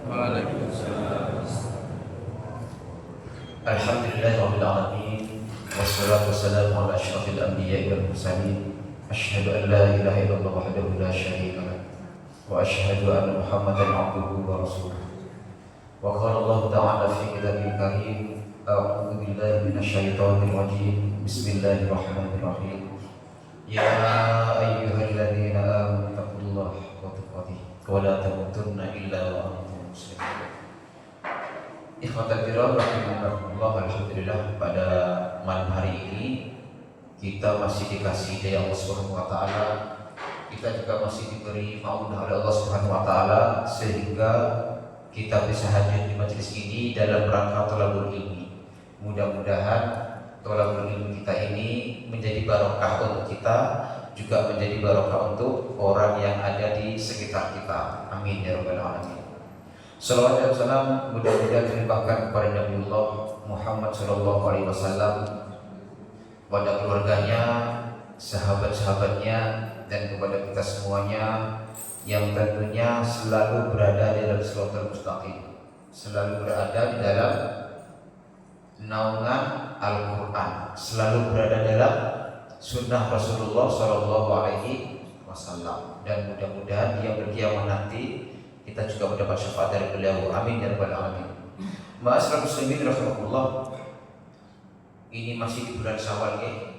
Waalaikumsalam. Alhamdulillahirabbil alamin wassalatu wassalamu ala asyrafil anbiya'i wal mursalin asyhadu an la ilaha illallah wahdahu la syarika lah wa asyhadu anna Muhammadan abduhu wa rasuluh. Wa qala Allah ta'ala fi kitabil karim a'udzu billahi minasyaitonir rajim bismillahirrahmanirrahim ya ayyuhalladzina amanu taqullaha haqqa tuqatih wa la tamutunna illa wa antum muslimun. Ikhwatal kiram rahimakumullah, alhamdulillah pada malam hari ini kita masih dikasih hidayah Allah Subhanahu wa taala. Kita juga masih diberi maunah oleh Allah Subhanahu wa taala sehingga kita bisa hadir di majelis ini dalam rangka thalabul ilmi. Mudah-mudahan thalabul ilmi kita ini menjadi barokah untuk kita, juga menjadi barokah untuk orang yang ada di sekitar kita. Amin ya rabbal alamin. Salawat dan salam mudah-mudahan dilimpahkan kepada Nabiullah Muhammad sallallahu alaihi wasallam, kepada keluarganya, sahabat-sahabatnya, dan kepada kita semuanya yang tentunya selalu berada di dalam shiratal mustaqim, selalu berada di dalam naungan Al-Qur'an, selalu berada dalam sunnah Rasulullah sallallahu alaihi wasallam, dan mudah-mudahan dia berkiamat nanti kita juga mendapat syafaat dari beliau. Amin ya rabbal alamin. Ma'asyiral muslimin rahimakumullah. Ini masih di bulan Syawal ya.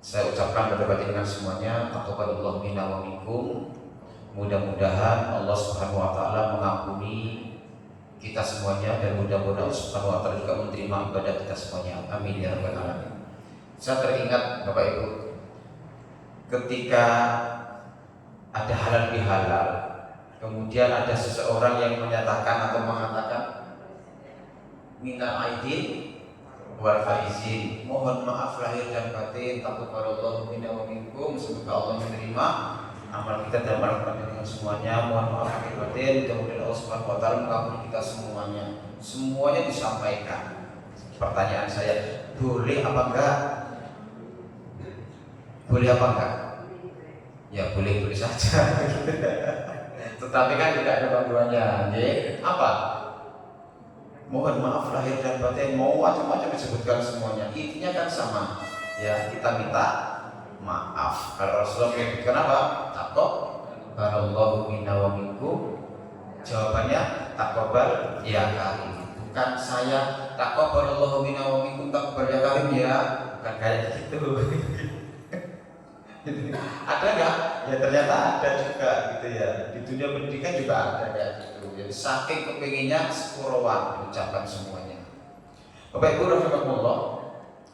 Saya ucapkan kepada jenengan semuanya, taqabbalallahu minna wa minkum. Mudah-mudahan Allah Subhanahu wa taala mengampuni kita semuanya, dan mudah-mudahan Allah Subhanahu wa taala juga menerima ibadah kita semuanya. Amin ya rabbal alamin. Saya teringat Bapak Ibu, ketika ada halal bihalal, kemudian ada seseorang yang menyatakan atau mengatakan minal aidin wal faizin, mohon maaf lahir dan batin, taqabbalallahu minna wa minkum, semoga Allah menerima amal kita dan amal dengan semuanya. Mohon maaf lahir batin, kemudian Allah Subhanahu wa taala mengampuni kita semuanya. Semuanya disampaikan. Pertanyaan saya, boleh apa enggak? Boleh apa enggak? Ya boleh saja. Tetapi kan tidak ada panduannya. Apa? Mohon maaf lahir dan batin, mau macam-macam disebutkan semuanya. Intinya kan sama. Ya, kita minta maaf. Kalau Rasulullah menyebutkan apa? Taqabbalallahu minna wa minkum. Jawabannya taqabbal ya karim. Bukan saya taqabbalallahu minna wa minkum taqabbal ya karim ya. Bukan kayak gitu. Ada nggak? Ya ternyata ada juga gitu ya. Di dunia pendidikan juga ada kayak gitu. Jadi saking kepinginnya sepurawan diucapkan semuanya. Bapak Ibu rahimakumullah,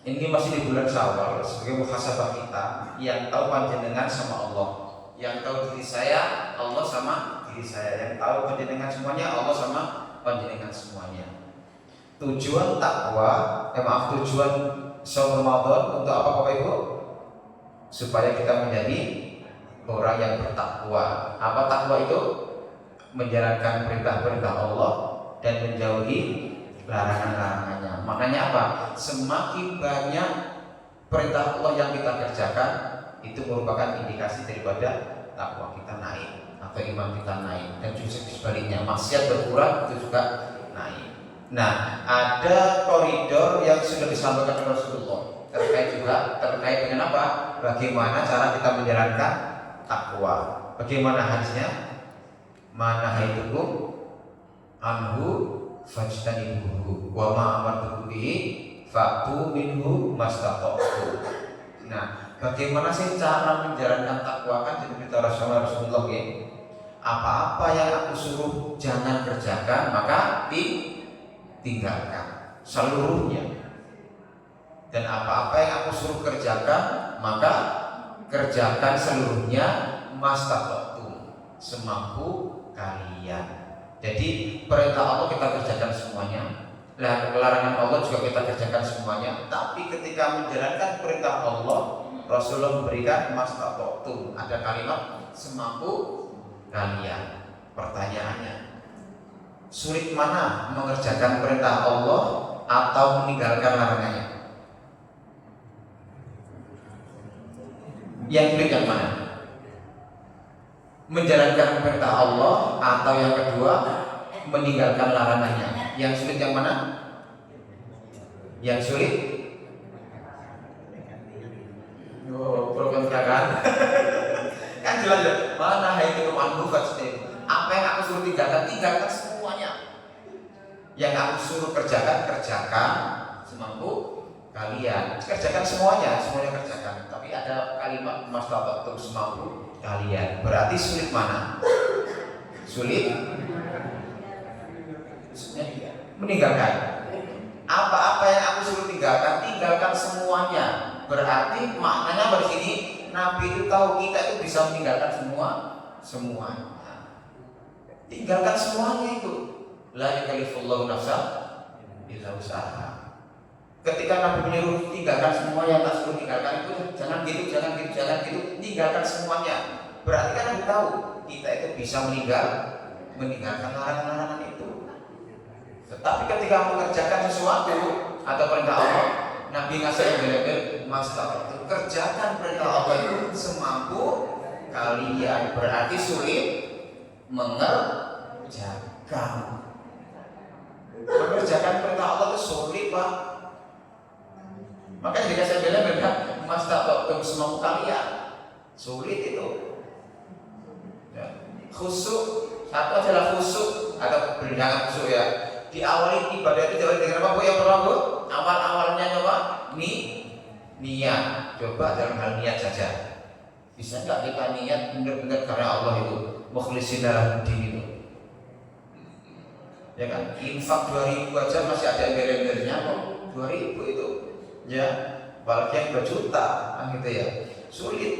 ini masih di bulan Syawal sebagai muhasabah kita yang tahu panjenengan sama Allah, yang tahu diri saya Allah sama diri saya, yang tahu panjenengan semuanya Allah sama panjenengan semuanya. Tujuan takwa, tujuan saum Ramadan untuk apa Bapak Ibu? Supaya kita menjadi orang yang bertakwa. Apa takwa itu? Menjalankan perintah-perintah Allah dan menjauhi larangan-larangannya. Maknanya apa? Semakin banyak perintah Allah yang kita kerjakan, itu merupakan indikasi daripada takwa kita naik atau iman kita naik. Dan juga sebaliknya, maksiat berkurang itu juga naik. Nah, ada koridor yang sudah disampaikan oleh Rasulullah terkait dengan apa? Bagaimana cara kita menjalankan takwa? Bagaimana hadisnya? Manahaitukum anhu fajtanibuhu wa ma amartukum bihi fa'tu minhu mastata'tum. Nah, bagaimana sih cara menjalankan takwa? Kan jadi Rasulullah ya. Apa-apa yang aku suruh jangan kerjakan, maka tinggalkan seluruhnya. Dan apa-apa yang aku suruh kerjakan, maka kerjakan seluruhnya, mastata'tum, semampu kalian. Jadi perintah Allah kita kerjakan semuanya, larangan Allah juga kita kerjakan semuanya. Tapi ketika menjalankan perintah Allah, Rasulullah memberikan mastata'tum, ada kalimat semampu kalian. Pertanyaannya, sulit mana mengerjakan perintah Allah atau meninggalkan larangannya? Yang sulit yang mana? Menjalankan perintah Allah atau yang kedua meninggalkan larangannya. Yang sulit yang mana? Yang sulit? Oh, program kan? Kan jelas ya. Mana hai itu manufat apa yang aku suruh tinggalkan semuanya. Yang aku suruh kerjakan semampu kalian. Kerjakan semuanya kerjakan. Tapi ada kalimat mastata'tum semampu kalian. Berarti sulit mana? Sulit meninggalkan. Apa-apa yang aku suruh tinggalkan semuanya. Berarti maknanya begini, Nabi itu tahu kita itu bisa meninggalkan semuanya. Tinggalkan semuanya itu. La yukallifullahu nafsan illa wus'aha. Ketika Nabi menyuruh tinggalkan semua yang tak suruh tinggalkan itu, jangan gitu, tinggalkan semuanya. Berarti kan Nabi tahu kita itu bisa meninggalkan larangan-larangan itu. Tetapi ketika mengerjakan sesuatu atau perintah Allah, Nabi ngasih embel-embel, master kerjakan perintah Allah itu semampu kalian. Berarti sulit mengerjakan. Mengerjakan perintah Allah itu sulit, Pak. Makanya jika saya bilang master semampu kalian, sulit itu. Ya. Khusyuk, satu adalah khusyuk atau berendangan khusyuk ya. Diawali ibadah itu diawali dengan apa Bu? Yang pertama Bu, awalnya coba niat. Coba dalam hal niat saja. Bisa nggak kita niat benar-benar karena Allah itu, mukhlisin dalam din itu? Ya kan? Infak 2000 aja masih ada embel-embelnya kok. 2000 itu. Ya, apalagi yang berjuta, kan gitu ya. Sulit.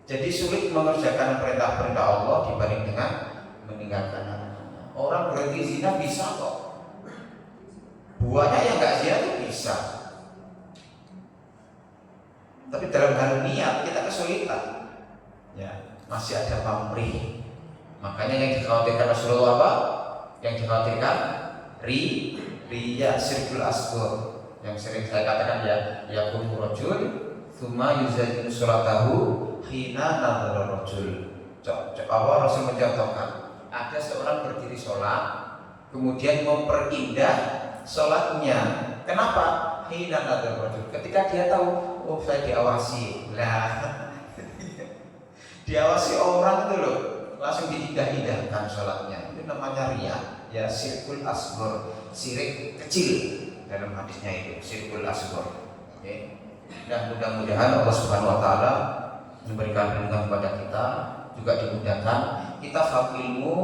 Jadi sulit mengerjakan perintah-perintah Allah dibanding dengan meninggalkan larangannya. Orang berhenti zina bisa kok. Buahnya yang nggak zina itu bisa. Tapi dalam hal niat kita kesulitan. Ya, masih ada pamrih. Makanya yang dikhawatirkan Rasulullah apa? Yang dikhawatirkan riya syirkul asghar. Yang sering saya katakan ya, yaqumu rajul tsumma yuzakkiru salatahu hina nadhara rajul. Awal Rasul mencontohkan, ada seorang berdiri sholat, kemudian memperindah sholatnya. Kenapa? Hina nadhara rajul. Ketika dia tahu, oh saya diawasi. Lah, diawasi orang itu loh, langsung diindah-indahkan sholatnya. Itu namanya riya, ya syirkul asghar, syirik kecil. Dalam hadisnya itu syirkul asghar. Okay. Dan mudah-mudahan Allah Subhanahu wa taala memberikan perlindungan kepada kita, juga dimudahkan kita faham ilmu,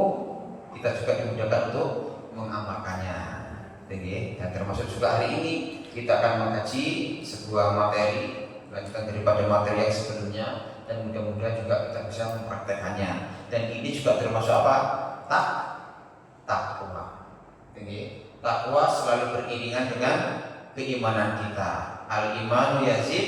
kita juga dimudahkan untuk mengamalkannya. Dan termasuk juga hari ini kita akan mengkaji sebuah materi lanjutan daripada materi yang sebelumnya, dan mudah-mudahan juga kita bisa mempraktekannya. Dan ini juga termasuk apa? Takwa. Takwa selalu beriringan dengan keimanan kita. Al-imanu yazid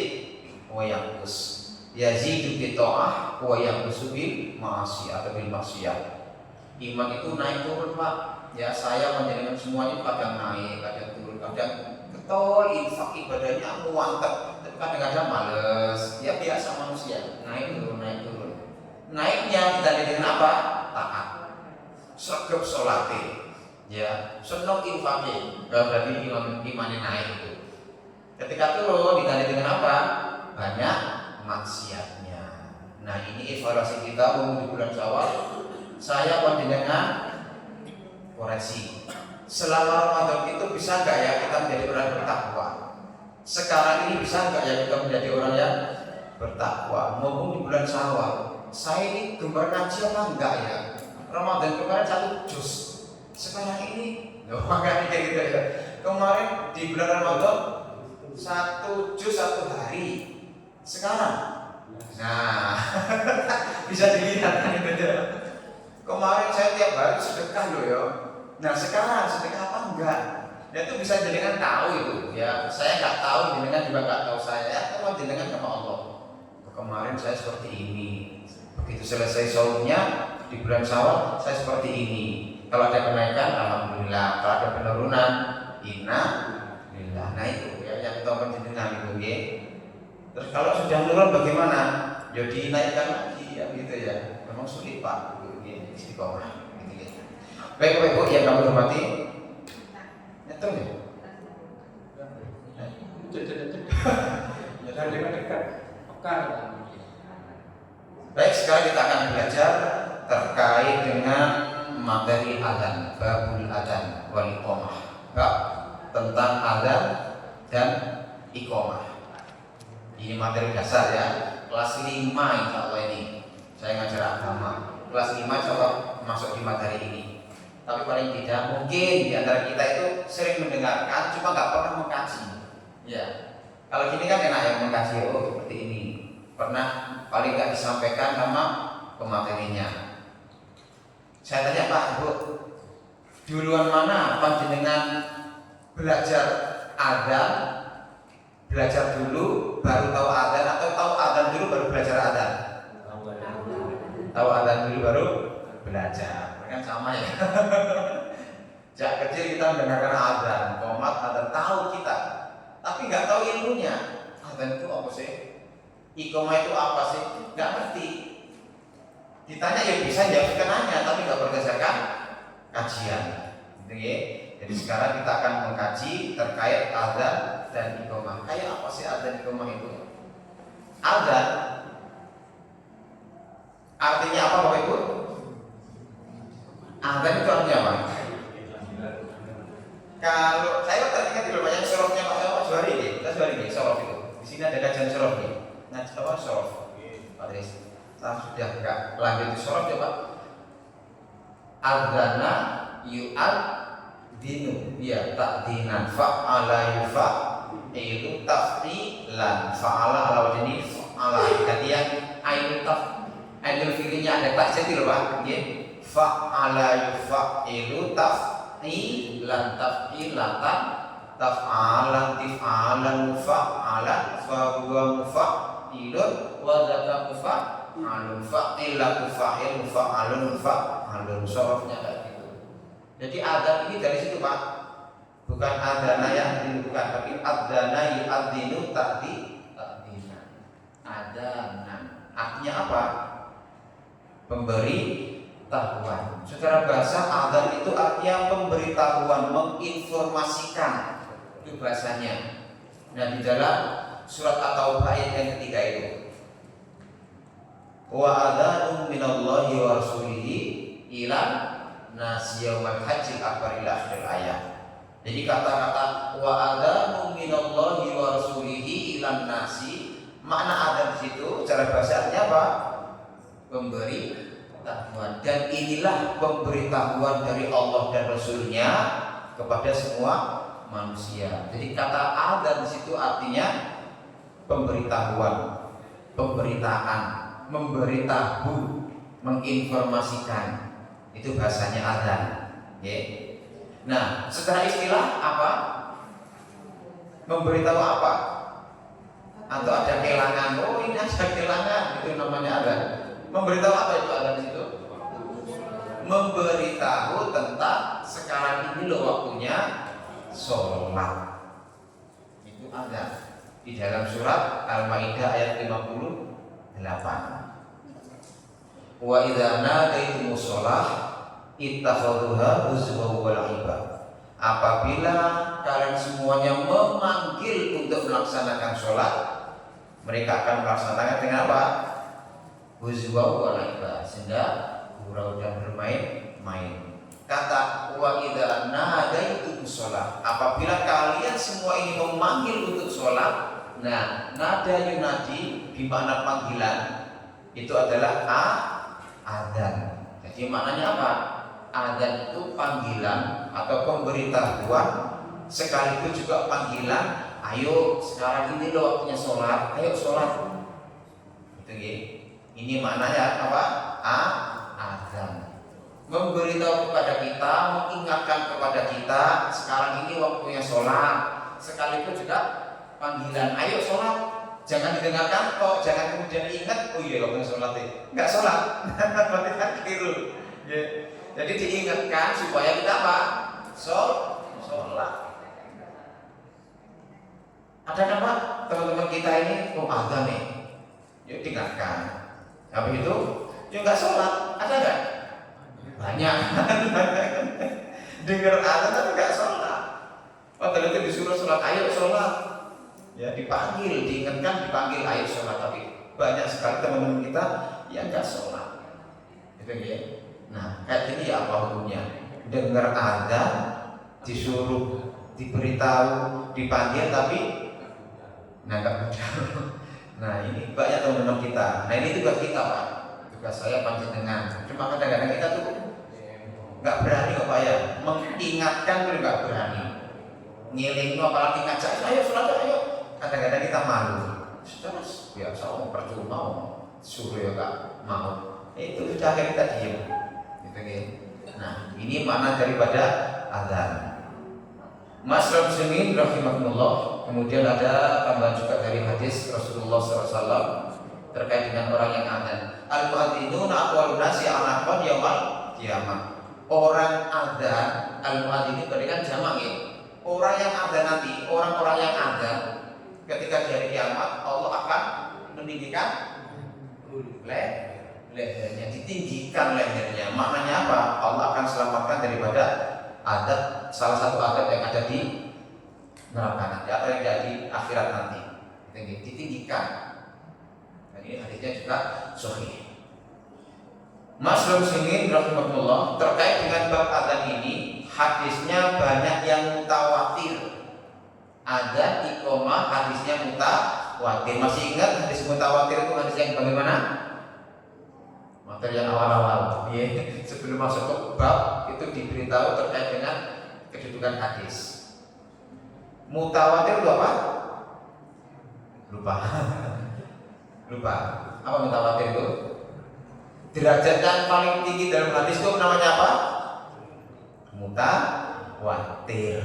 wa yanqus. Yazidu bi ta'ah wa yanqusu bil ma'asi atau bil maksiyah. Iman itu naik turun, Pak. Ya, saya menjadikan semuanya kadang naik, kadang turun, kadang ketol infak ibadahnya muantep, tapi kadang-kadang males. Ya biasa manusia, naik turun. Naiknya kita dengan apa? Taat. Sregep salate. Ya, seneng infaknya, berarti imannya naik itu. Ketika turun diganti dengan apa? Banyak maksiatnya. Nah, ini evaluasi kita di bulan Syawal. Saya panjenengan koreksi. Selama Ramadan itu bisa nggak ya kita menjadi orang bertakwa? Sekarang ini bisa nggak ya kita menjadi orang yang bertakwa? Maupun di bulan Syawal, saya ini gemar ngaji apa enggak ya? Ramadan kemarin 1 juz. Sekarang ini, makanya kayak gitu ya. Kemarin di bulan Ramadan 1 juz 1 hari. Sekarang, nah bisa dilihat kan itu ya. Kemarin saya tiap hari sedekah loh ya. Nah sekarang sedekah apa enggak? Ya itu bisa jenengan tahu itu ya. Saya nggak tahu, jenengan juga nggak tahu saya. Kalau jenengan sama Allah. Kemarin saya seperti ini. Begitu selesai saumnya di bulan Syawal saya seperti ini. Kalau ada kenaikan, alhamdulillah. Kalau ada penurunan, innalillah. Nah itu ya yang kita jenengan itu ya. Terus kalau sudah turun bagaimana? Ya dinaikkan lagi ya gitu ya. Memang sulit Pak, istiqomah gitu ya. Baik Bapak Ibu yang kami hormati, nyetel ya? Baik, sekarang kita akan belajar terkait dengan materi adzan, babul adzan wal iqamah. Bab tentang adzan dan iqamah. Ini materi dasar ya, kelas 5 insya Allah ini. Saya ngajar agama, kelas 5 insya Allah masuk di materi ini. Tapi paling tidak mungkin di antara kita itu sering mendengarkan, cuma nggak pernah mengkaji. Ya, kalau gini kan enak yang mengkaji, oh seperti ini. Pernah paling nggak disampaikan sama pematerinya. Saya tanya Pak Bu, duluan mana panjenengan belajar adzan, belajar dulu baru tahu adzan, atau tahu adzan dulu baru belajar adzan? Tahu adzan dulu baru belajar, kan sama ya. Sejak kecil kita mendengarkan adzan, qomat, adzan, tahu kita, tapi nggak tahu ilmunya. Adzan itu apa sih? Iqamah itu apa sih? Nggak ngerti. Ditanya ya bisa jawab kenanya, tapi nggak berdasarkan kajian. Gitu ya. Jadi sekarang kita akan mengkaji terkait adzan dan iqamah. Kayak apa sih adzan iqamah itu? Adzan artinya apa Bapak Ibu? Adzan itu artinya apa? Kalau saya tadi kan banyak sorofnya Pak Juhari nih, Pak Juhari nih sorof itu. Di sini ada kajian sorof nih. Nah, apa sorof? Pak Tris. Sudah enggak lanjut di sorof ya Pak. Adzana yu'ad dinu, ya takdinan fa'ala yufa itu taf'ilan fa'ala ala wajni fa'ala. Kemudian ainul fi'linya ada tasydid loh Pak. Nggih. Fa'ala yufa itu taf'ilan taf'ilatan taf'alan tif'alan mufa'alan fa huwa mufa'ilun wa dzaka mufa'alun fa'ilatu fa'il mufa'alun mufa'alun. Sorofnya kayak gitu. Jadi adzan ini dari situ Pak. Bukan adzana yang bukan, tapi adzana yu'adzinu ta'dinan. Adzana artinya apa? Pemberi tahuan. Secara bahasa adzan itu artinya pemberitahuan, menginformasikan. Itu bahasanya. Nah, di dalam surat At-Taubah ayat yang ketiga itu, wa adzanun minallahi wa rasulihi ila nasi yaumal hajjil akbar ila akhir ayat. Jadi kata-kata wa adzanun minallahi wa rasulihi ila nasi, makna adzan di situ secara bahasa artinya apa? Pemberi tahuan. Dan inilah pemberitahuan dari Allah dan Rasulnya kepada semua manusia. Jadi kata adzan di situ artinya pemberitahuan, pemberitaan, memberitahu, menginformasikan. Itu bahasanya adzan. Okay. Nah, secara istilah apa? Memberitahu apa? Atau ada kelangan? Oh, ini ada kelangan. Itu namanya adzan. Memberitahu apa itu adzan di situ? Memberitahu tentang sekarang ini loh waktunya sholat. Itu adzan. Di dalam surat Al-Maidah ayat 58. Wa idza nadaytumus shalah ittakhadhuha huzwa wa la'iba. Apabila kalian semuanya memanggil untuk melaksanakan sholat, mereka akan melaksanakan dengan apa? Huzwa wa la'iba, sehingga gurau dan bermain-main. Kata wa idza nadaytumus shalah, apabila kalian semua ini memanggil untuk sholat. Nah, nada yunadi di mana panggilan itu adalah adzan. Jadi maknanya apa? Adzan itu panggilan atau pemberitahuan, sekaligus juga panggilan. Ayo sekarang ini loh waktunya sholat, ayo sholat. Itu ya. Ini maknanya apa? Adzan. Memberitahu kepada kita, mengingatkan kepada kita sekarang ini waktunya sholat, sekaligus juga panggilan. Ayo sholat. Jangan didengarkan kok, jangan kemudian ingat, oh iya waktunya sholat ya. Enggak sholat. Berarti kan keliru. Ya. Jadi diingatkan supaya kita apa? Sholat. Ada kan Pak teman-teman kita ini adzan nih, yuk diingatkan. Habis itu, yuk nggak sholat, ada nggak? banyak. Dengar azan tapi nggak sholat. Padahal itu disuruh sholat, ayo sholat. Ya dipanggil, diingatkan, dipanggil ayo sholat, tapi banyak sekali teman-teman kita yang nggak sholat. Itu ya. Nah, kayak gini ya apa hukumnya? Dengar azan, disuruh, diberitahu, dipanggil tapi nggak benar. Nah ini banyak teman-teman kita. Nah ini tugas kita Pak, tugas saya panjenengan. Cuma kadang-kadang kita tuh nggak berani kok Pak ya, mengingatkan tuh nggak berani. Ngiling apalagi ngajak, ayo sholat ayo. Kadang-kadang kita malu. Terus biasa percuma suruh ya nggak mau. Itu sudah kita diem. Gitu ya. Nah ini makna daripada azan. Mas Rasulullah rahimahullah. Kemudian ada tambahan juga dari hadis Rasulullah SAW terkait dengan orang yang azan. Al-mu'adzinuna aqwalun nasi anaqan yaumal qiyamah. Orang azan, al-mu'adzin berarti kan jamak ya. Orang yang azan nanti, orang-orang yang azan ketika di hari kiamat Allah akan meninggikan lehernya, ditinggikan lehernya. Maknanya apa? Allah akan selamatkan daripada adab, salah satu adab yang ada di neraka nanti atau yang ada di akhirat nanti. Ditinggikan. Dan ini hadisnya juga sahih. Mas Muslimin rahimahullah, terkait dengan bab adzan ini hadisnya banyak yang mutawatir. Adzan iqamah hadisnya mutawatir. Masih ingat hadis mutawatir itu hadis yang bagaimana? Materi yang awal-awal, ya. Sebelum masuk ke bab itu diberitahu terkait dengan kedudukan hadis. Mutawatir itu apa? Lupa. Lupa. Apa mutawatir itu? Derajat yang paling tinggi dalam hadis itu namanya apa? Mutawatir.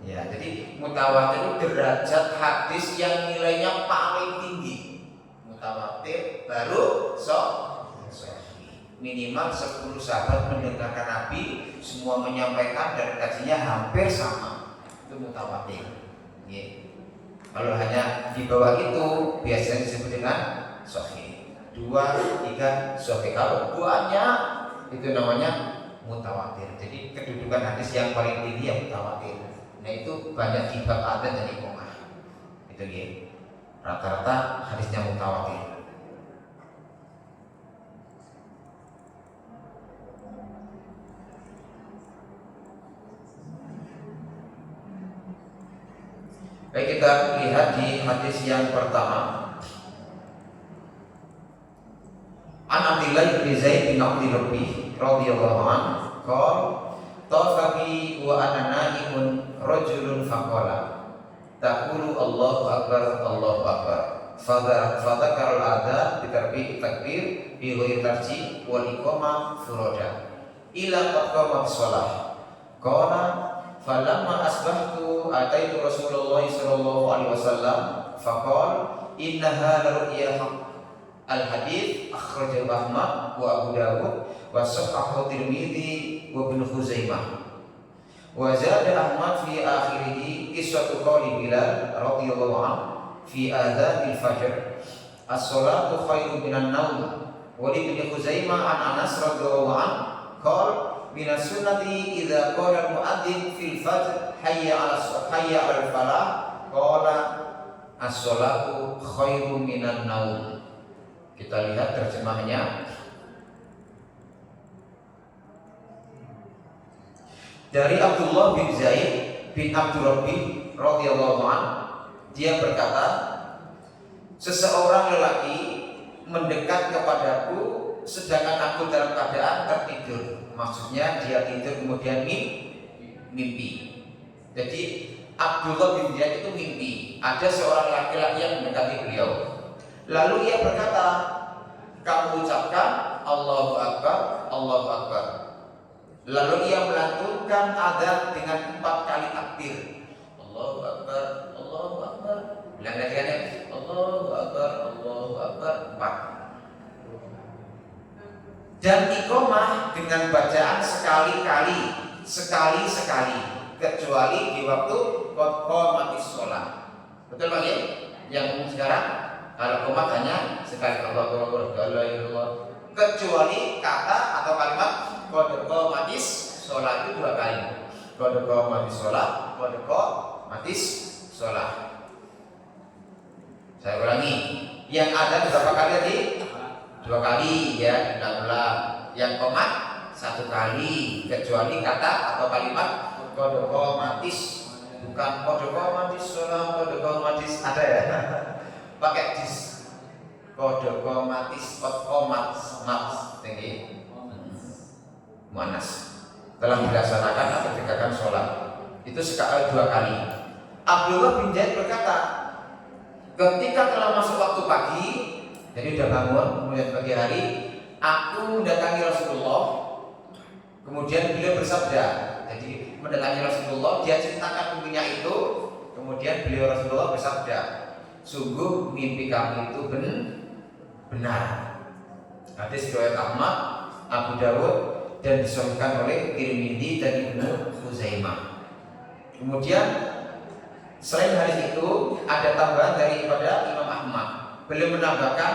Ya, jadi mutawatir itu derajat hadis yang nilainya paling tinggi. Mutawatir baru sahih. Minimal 10 sahabat mendengarkan Nabi, semua menyampaikan dan kajinya hampir sama. Itu mutawatir. Ya. Kalau hanya di bawah itu biasanya disebut dengan sahih. 2, 3 sahih. Kalau banyak itu namanya mutawatir. Jadi kedudukan hadis yang paling tinggi yang mutawatir. Nah itu banyak di bab adzan dan iqamah. Itu ya. Rata-rata hadisnya mutawatir. Baik, kita lihat di hadis yang pertama. An Abdillah bin Zaid bin Abdi Rabbih radhiyallahu anhu qala tafa bi wa ana naimun rajulun faqala taqulu Allahu akbar Allahu akbar fadzakara al-adhan bi tarbi'i takbir bi ghairi tarji wal iqamah furoda ila qad qama shalah qala falamma asbahtu ataitu Rasulullah sallallahu alaihi wasallam faqala innaha la ru'ya al-hadits akhrajahu Ahmad wa Abu Dawud wa sahhahu Tirmidzi wa Ibnu Khuzaimah wa zada Ahmad fi akhirih qissatu qawli Bilal radhiyallahu anhu fi adzanil fajr as-salatu khairun minan naum wa Ibnu Khuzaimah an Anas radhiyallahu anhu qala min as-sunnati idza qala al-mu'adzin fil fajr hayya 'alal falah qala as-salatu khairun minan naum. Kita lihat terjemahnya. Dari Abdullah bin Zaid bin Abdurrabbih radhiyallahu anhu, dia berkata, seseorang lelaki mendekat kepadaku sedangkan aku dalam keadaan tertidur. Maksudnya dia tidur kemudian mimpi. Jadi Abdullah bin Zaid itu mimpi ada seorang laki-laki yang mendekati beliau. Lalu ia berkata, kamu ucapkan Allahu Akbar, Allahu Akbar. Lalu ia melantunkan adzan dengan 4 kali takbir. Allahu Akbar, Allahu Akbar. Bilang lagi Allahu Akbar, Allahu Akbar 4. Dan iqamah dengan bacaan sekali-sekali, kecuali di waktu qad qamatis shalah. Betul Pak ya? Yang umum sekarang kalau qomat hanya sekali Allahu Akbar, la ilaha illallah, kecuali kata atau kalimat qad qamatis sholat itu 2 kali. Qad qamatis sholat, qad qamatis sholat. Saya ulangi, yang ada berapa kali tadi? 2 kali ya, diulang-ulang. Yang qomat 1 kali, kecuali kata atau kalimat qad qamatis, bukan qad qamatis sholat, qad qamatis ada ya. Pakai dis. Qad qamatis, qad qamat, mat tinggi. Muannas. Telah dilaksanakan atau dikerjakan sholat. Itu sekali 2 kali. Abdullah bin Zaid berkata, ketika telah masuk waktu pagi, jadi udah bangun, kemudian pagi hari, aku mendatangi Rasulullah. Kemudian beliau bersabda, jadi mendatangi Rasulullah, dia ceritakan mimpinya itu. Kemudian beliau Rasulullah bersabda, sungguh mimpi kamu itu benar. Hadis riwayat Ahmad, Abu Dawud, dan disahihkan oleh Tirmidzi dan Ibnu Khuzaimah. Kemudian selain hadis itu ada tambahan daripada Imam Ahmad. Beliau menambahkan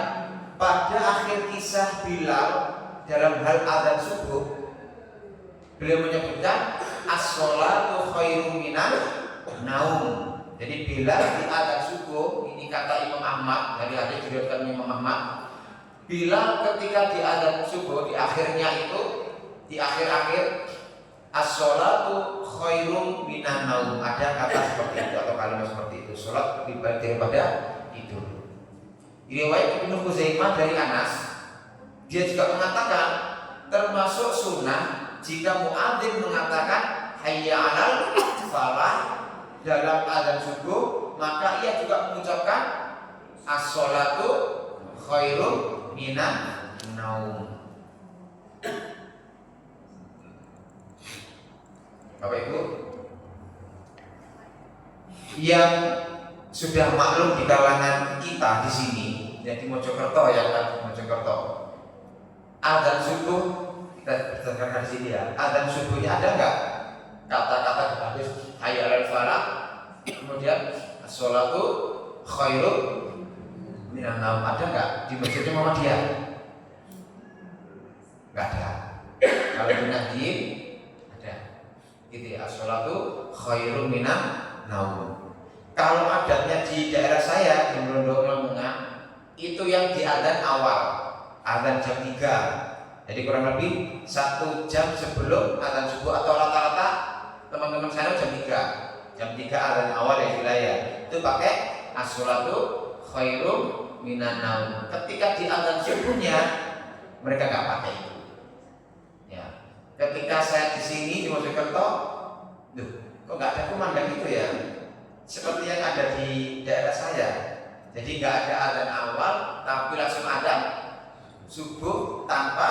pada akhir kisah Bilal dalam hal azan subuh, beliau menyebutkan as-sholatu khairum minan naum. Jadi Bilal di azan subuh, ini kata Imam Ahmad dari hadis diriwayatkan Imam Ahmad. Bilal ketika di azan subuh di akhirnya itu, di akhir-akhir as-sholatu khairum minan naum, ada kata seperti itu atau kalimat seperti itu, sholat lebih baik daripada tidur. Riwayat Ibnu Khuzaimah dari Anas, dia juga mengatakan termasuk sunnah jika muadzin mengatakan hayya 'alal falah dalam azan subuh, maka ia juga mengucapkan as-sholatu khairum minan naum. Bapak Ibu yang sudah maklum di kalangan kita di sini, yang di Mojokerto ya kan, Mojokerto, azan subuh kita berdasarkan di sini ya, azan subuhnya ada nggak kata-kata habis hayya 'alal falah, kemudian as-sholatu khairum minan naum, ada nggak di masjidnya Muhammadiyah? Nggak ada. Kalau di Nahdien gitu ya, as-sholatu khairum minan naum. Kalau adatnya di daerah saya di Londo Lamongan, itu yang di azan awal, azan jam 3. Jadi kurang lebih 1 jam sebelum azan subuh, atau rata-rata teman-teman saya jam 3. Jam 3 azan awal ya wilayah. Itu pakai as-sholatu khairum minan naum. Ketika di azan subuhnya mereka nggak pakai itu. Ketika saya di sini di Mojokerto, kok nggak ada kumandang itu ya? Seperti yang ada di daerah saya. Jadi nggak ada azan awal, tapi langsung azan subuh tanpa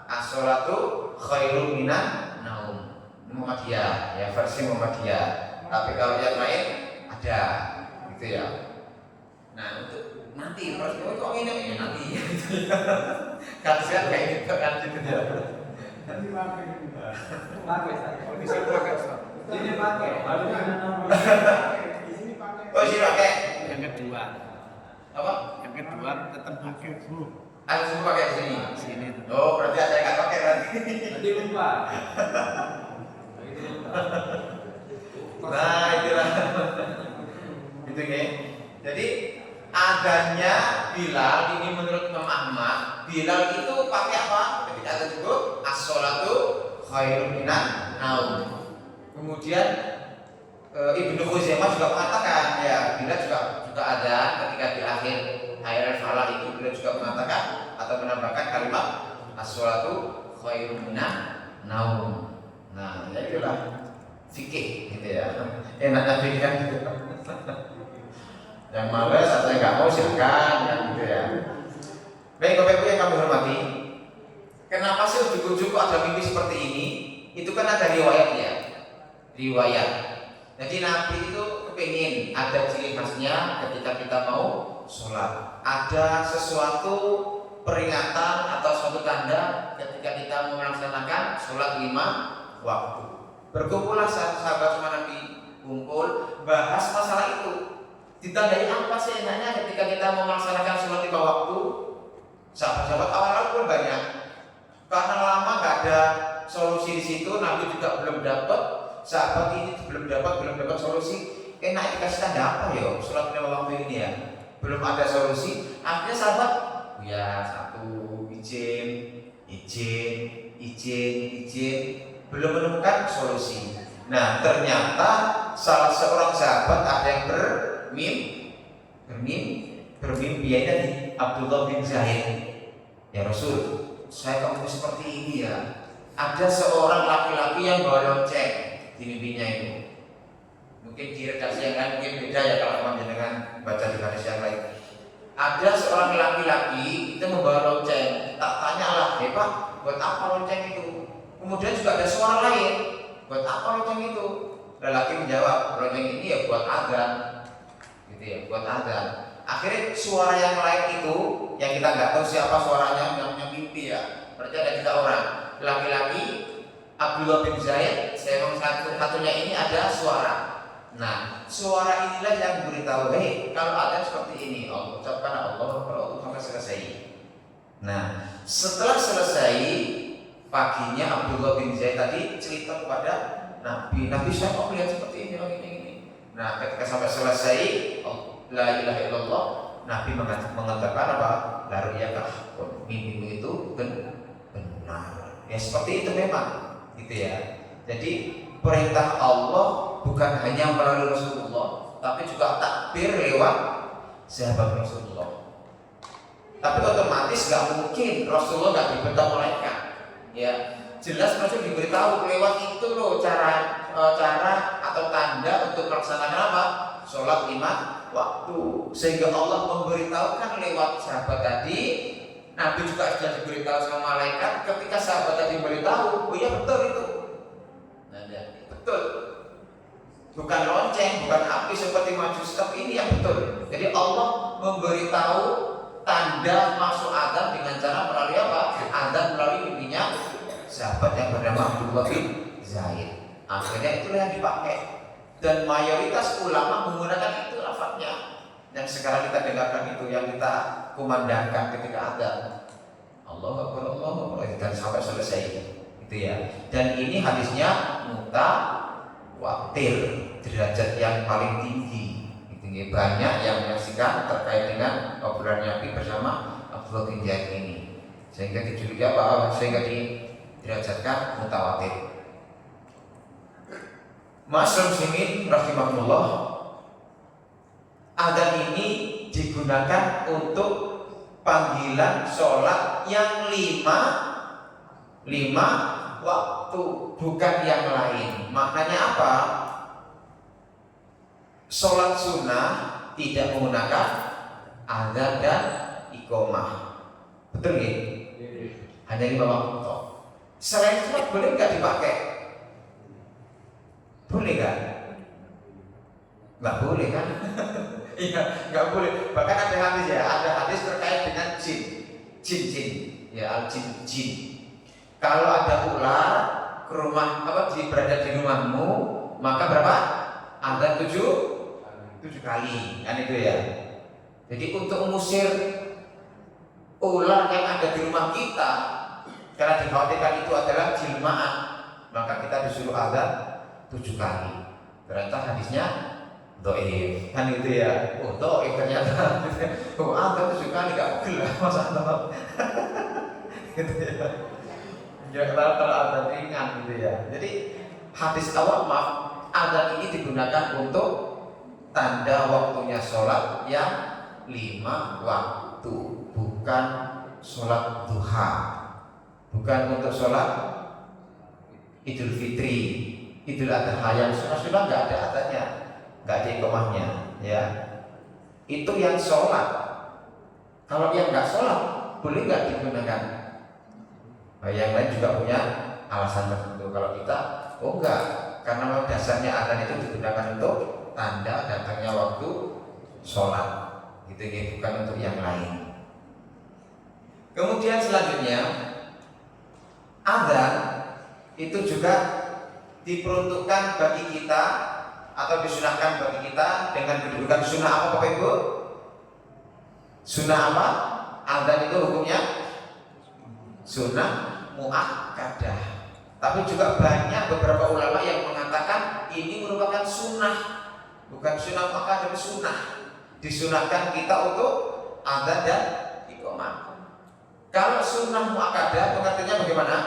as-sholatu khairum minan naum. Muhammadiyah, ya versi Muhammadiyah. Tapi kalau yang lain ada, gitu ya. Nah untuk nanti, kok ini nanti, kasihan kayak gitu kan gitu ya. Pakai ini pakai. Oh sih pakai. Yang kedua. Apa? Yang kedua tetap pakai Bu. Aku semua pakai di sini. Sini. Oh berarti ada yang nggak pakai nanti. Nanti lupa. Nah itulah. Gitu ya. Jadi adanya Bilal ini menurut Imam Ahmad, Bilal itu pakai apa? Ketika ada juga as-sholatu khairum minan naum. Kemudian Ibnu Khuzaimah juga mengatakan ya, Bilal juga ada ketika di akhir hayya 'alal falah itu beliau juga mengatakan atau menambahkan kalimat as-sholatu khairum minan naum. Nah, ya itulah fikih gitu ya. Enaknya fikih kan gitu. Yang males atau yang nggak mau silakan kan gitu ya. Baik Bapak Ibu yang kami hormati, kenapa sih ujuk-ujuk ada mimpi seperti ini? Itu kan ada riwayatnya, riwayat. Jadi Nabi itu kepingin ada ciri khasnya ketika kita mau sholat, ada sesuatu peringatan atau suatu tanda ketika kita mau melaksanakan sholat 5 waktu. Berkumpullah sahabat sama Nabi, kumpul bahas masalah itu. Ditandai apa sih enaknya ketika kita mau melaksanakan sholat 5 waktu? Sahabat-sahabat awal-awal pun banyak, karena lama nggak ada solusi di situ, Nabi juga belum dapat, sahabat ini belum dapat solusi. Enak dikasih tanda apa ya? Sholat lima waktu ini ya, belum ada solusi. Akhirnya sahabat, ya satu izin, belum menemukan solusi. Nah ternyata salah seorang sahabat ada yang bermimpi ya di Abdullah bin Zaid. Ya Rasul, saya kamu seperti ini ya. Ada seorang laki-laki yang bawa lonceng di mimpinya itu. Mungkin di redaksi yang lain mungkin beda ya kalau teman dengan baca di hadis yang lain. Ada seorang laki-laki itu membawa lonceng. Tak tanyalah, Pak, buat apa lonceng itu? Kemudian juga ada suara lain, buat apa lonceng itu? Lelaki menjawab, lonceng ini ya buat adzan, gitu ya, buat adzan. Akhirnya suara yang lain itu, yang kita nggak tahu siapa suaranya, namanya mimpi ya. Berarti ada 3 orang, laki-laki Abdullah bin Zaid, satunya ini ada suara. Nah, suara inilah yang memberitahu, kalau ada seperti ini, Allah ucapkan Allah sampai selesai. Nah, setelah selesai paginya Abdullah bin Zaid tadi cerita kepada Nabi, saya kok melihat seperti ini. Nah, ketika sampai selesai, la ilaha illallah, Nabi mengatakan apa? La ru'yakah, mimpimu itu benar. Ya seperti itu memang, gitu ya. Jadi perintah Allah bukan hanya melalui Rasulullah, tapi juga takbir lewat sahabat Rasulullah. Tapi otomatis nggak mungkin Rasulullah nggak diberitahu malaikat. Ya, jelas Rasul diberitahu lewat itu loh cara atau tanda untuk melaksanakan apa? Sholat 5 waktu. Sehingga Allah memberitahukan lewat sahabat tadi. Nabi juga sudah diberitahu sama malaikat. Ketika sahabat tadi memberitahu, oh iya betul itu. Nah, betul. Bukan lonceng, bukan api seperti Majus, tapi ini yang betul. Jadi Allah memberitahu tanda masuk adzan dengan cara melalui apa? Adzan melalui mimpinya sahabat yang bernama Abdullah bin Zaid. Akhirnya itulah yang dipakai. Dan mayoritas ulama menggunakan itu lafaznya. Yang sekarang kita dengarkan itu, yang kita kumandangkan ketika adzan. Allahu Akbar, Allahu Akbar, dan sampai selesai. Itu ya. Dan ini hadisnya mutawatir, derajat yang paling tinggi. Banyak yang menyaksikan terkait dengan obrolan Nabi bersama Abdullah bin Zaid ini, sehingga dijuluki apa? Sehingga diderajatkan mutawatir. Ma'asyiral muslimin rahimahullah, adzan ini digunakan untuk panggilan sholat yang 5 waktu, bukan yang lain. Maknanya apa? Sholat sunnah tidak menggunakan adzan dan iqomah. Betul ya? Hanya 5 waktu. Selain itu boleh nggak dipakai? Boleh nggak? Nggak boleh kan? Iya, nggak boleh. Bahkan ada hadis ya, ada hadis terkait dengan jin, ya jin. Kalau ada ular ke rumah berada di rumahmu, maka berapa? Adzan 7 kali, kan itu ya. Jadi untuk mengusir ular yang ada di rumah kita, karena dikhawatirkan itu adalah jilmaan, maka kita disuruh adzan 7 kali. Ternyata hadisnya dhaif, kan itu ya. Oh dhaif ternyata. Oh adzan 7 kali gak pegel lah, masa gitu ya. Ya kalau adzan ringan gitu ya. Jadi hadis awal adzan ini digunakan untuk tanda waktunya sholat yang 5 waktu, bukan sholat duha, bukan untuk sholat Idul Fitri, Idul Adha yang sunnah nggak ada adzannya, nggak ada iqomahnya, ya. Itu yang sholat. Kalau yang nggak sholat boleh nggak digunakan? Nah, yang lain juga punya alasan tertentu. Kalau kita, oh enggak, karena dasarnya adzan itu digunakan untuk tanda datangnya waktu sholat, gitu ya, bukan untuk yang lain. Kemudian selanjutnya, adzan itu juga diperuntukkan bagi kita atau disunahkan bagi kita dengan kedudukan sunnah apa Bapak Ibu? Sunnah apa? Adzan itu hukumnya sunnah muakkadah. Tapi juga banyak beberapa ulama yang mengatakan ini merupakan sunnah, bukan sunnah maka tapi sunnah. Disunahkan kita untuk adzan dan iqamah. Kalau sunnah muakkadah pengertiannya bagaimana?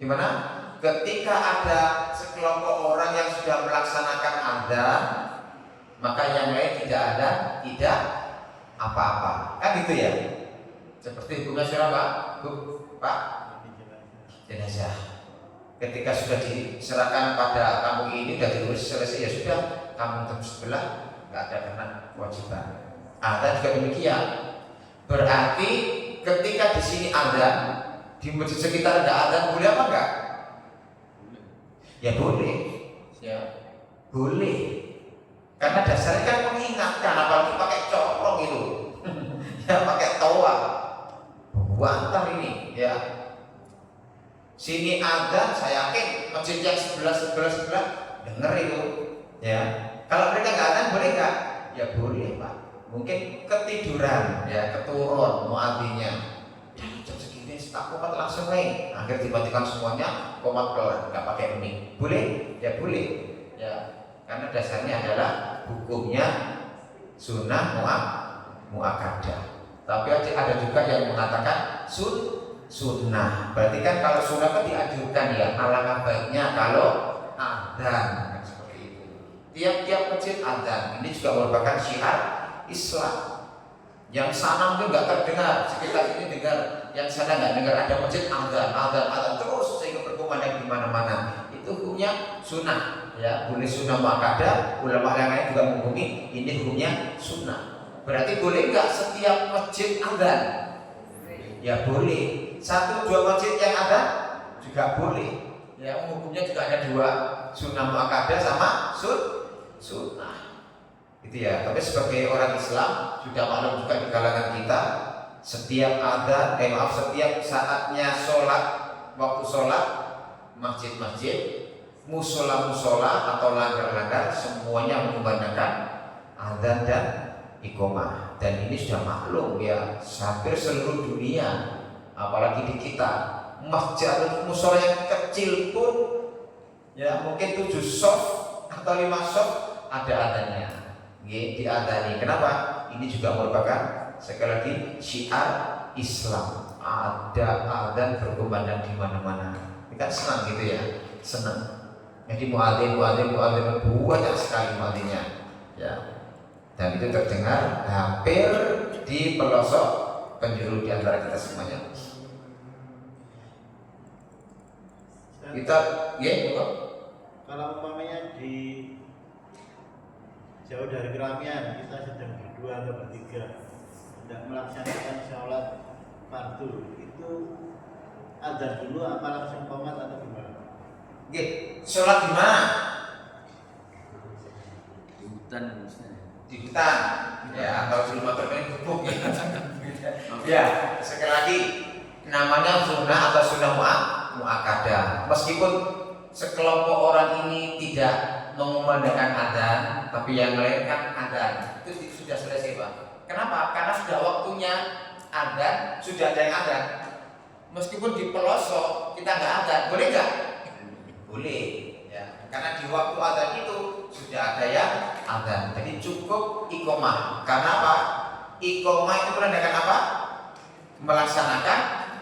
Gimana? Ketika ada sekelompok orang yang sudah melaksanakan adzan, maka yang lain tidak ada, tidak apa-apa. Kan gitu ya? Seperti hukumnya surah Pak? Pak? Jenazah. Ketika sudah diserahkan pada kamu ini sudah diurus selesai, ya sudah, kamu untuk sebelah nggak ada karena kewajiban. Adzan juga demikian. Berarti ketika di sini adzan, di masjid sekitar ada adzan, boleh apa enggak? Ya boleh, ya boleh. Karena dasarnya kan mengingatkan, apalagi pakai corong itu, ya pakai toa, buantar ini, ya. Sini adzan, saya yakin masjid yang sebelah denger itu, ya. Kalau mereka nggak adzan boleh nggak? Ya boleh Pak. Mungkin ketiduran, ya keturun muadzinnya. Jam segini tak komat langsung naik. Akhir dimatikan semuanya, komat keluar, nggak pakai ini. Boleh? Ya boleh. Ya, karena dasarnya adalah hukumnya sunnah muakkadah. Tapi ada juga yang mengatakan sunnah. Berarti kan kalau sunnah kan dianjurkan ya. Alangkah baiknya kalau adzan seperti itu. Tiap-tiap masjid adzan. Ini juga merupakan syiar Islam. Yang sana mungkin nggak terdengar, sekitar ini dengar, yang sana nggak dengar. Ada masjid adzan terus sehingga berkumandang di mana-mana. Itu hukumnya sunnah, ya boleh sunnah muakkadah. Ulama yang lain juga menghukumi ini hukumnya sunnah. Berarti boleh nggak setiap masjid adzan? Ya boleh. 1-2 masjid yang ada juga boleh. Ya hukumnya juga ada 2, sunnah muakkadah sama sunnah. Itu ya, tapi sebagai orang Islam sudah maklum juga di kalangan kita, setiap setiap saatnya sholat, waktu sholat, masjid-masjid, musola-musola atau langgar-langgar semuanya mengumandangkan adzan dan iqamah. Dan ini sudah maklum ya, hampir seluruh dunia, apalagi di kita, masjid musola yang kecil pun ya mungkin 7 sof atau 5 sof ada adzannya. Diadani. Kenapa? Ini juga merupakan sekali lagi syiar Islam. Ada adzan berkumandang di mana-mana. Ini kan senang gitu ya, senang. Jadi muadzin banyak sekali muadzinnya. Ya. Dan itu terdengar hampir di pelosok penjuru di antara kita semuanya. Kita, kalau umpamanya di jauh dari keramaian, kita sedang berdua atau bertiga tidak melaksanakan sholat fardu, itu adzan dulu apa langsung qomat atau gimana? Sholat di mana? Di hutan misalnya. Di hutan, ya atau di rumah terkait gubuk ya. Ya, sekali lagi namanya sunnah atau sunnah muakkadah. Meskipun sekelompok orang ini tidak mengumandangkan adzan, tapi yang lain kan adzan, itu sudah selesai Pak. Kenapa? Karena sudah waktunya adzan, sudah ada yang adzan. Meskipun di pelosok kita nggak adzan, boleh nggak? Boleh, ya. Karena di waktu adzan itu sudah ada yang adzan. Jadi cukup iqamah. Karena apa? Iqamah itu menandakan apa? Melaksanakan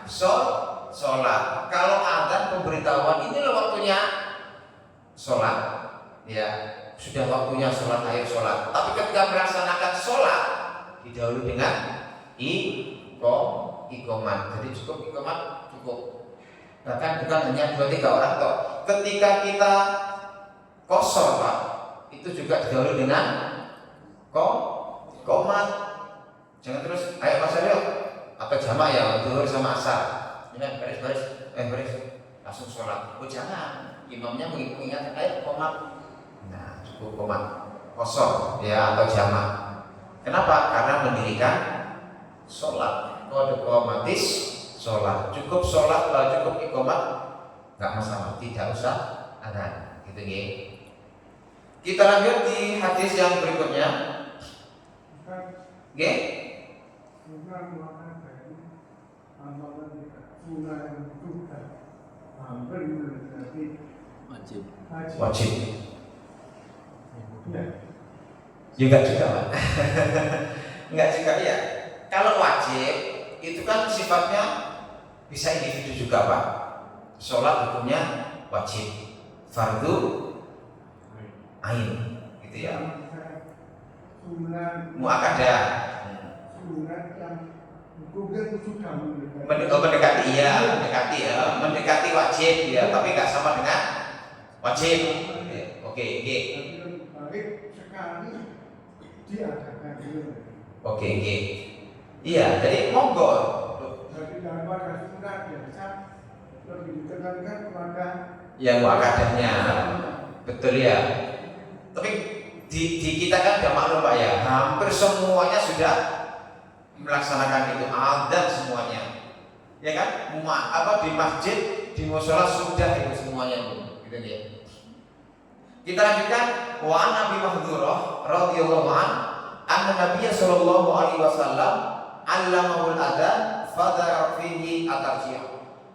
sholat. Kalau adzan pemberitahuan ini loh waktunya sholat. Ya, sudah waktunya sholat, ayo sholat. Tapi ketika melaksanakan sholat didahului dengan iqamah. Jadi cukup iqamah, cukup. Bahkan bukan hanya 2-3 orang toh. Ketika kita qashar Pak, itu juga didahului dengan qomat. Jangan terus ayo Mas Aryo atau jamak ya, zuhur sama asar. Jangan beres langsung sholat. Oh jangan, imamnya mengingatkan ayo qomat. Nah, cukup qomat qashar ya atau jamak. Kenapa? Karena mendirikan sholat, kode qomatis sholat. Cukup sholat, cukup iqamah, nggak masalah, tidak usah adzan. Gitu ya. Kita lanjut di hadis yang berikutnya. Oke? sunah juga hampir berarti Wajib. Wajib. Ya. Ya enggak juga, Pak. Enggak juga ya. Kalau wajib itu kan sifatnya bisa individu juga, Pak. Sholat hukumnya wajib, fardu ain, gitu ya. Sunah Muakkadah. sunah yang hukumnya sudah Mendekati ya, mendekati wajib ya, tapi nggak sama dengan wajib. Oke. Tapi baik sekali diadakan dulu. Oke. Iya, jadi monggo. Jadi daripada sunah biasa lebih ditekankan kepada Yang muakkadahnya, betul ya. Tapi di kita kan udah maklum Pak ya, hampir semuanya sudah melaksanakan itu, adzan semuanya, ya kan? Di masjid, di mushola sudah itu semuanya gitu ya. Kita lanjutkan. Wa Nabi Mahdurah radhiyallahu anna Nabiya sallallahu alaihi wasallam allamahul adzan fadhara fihi at-tarjih.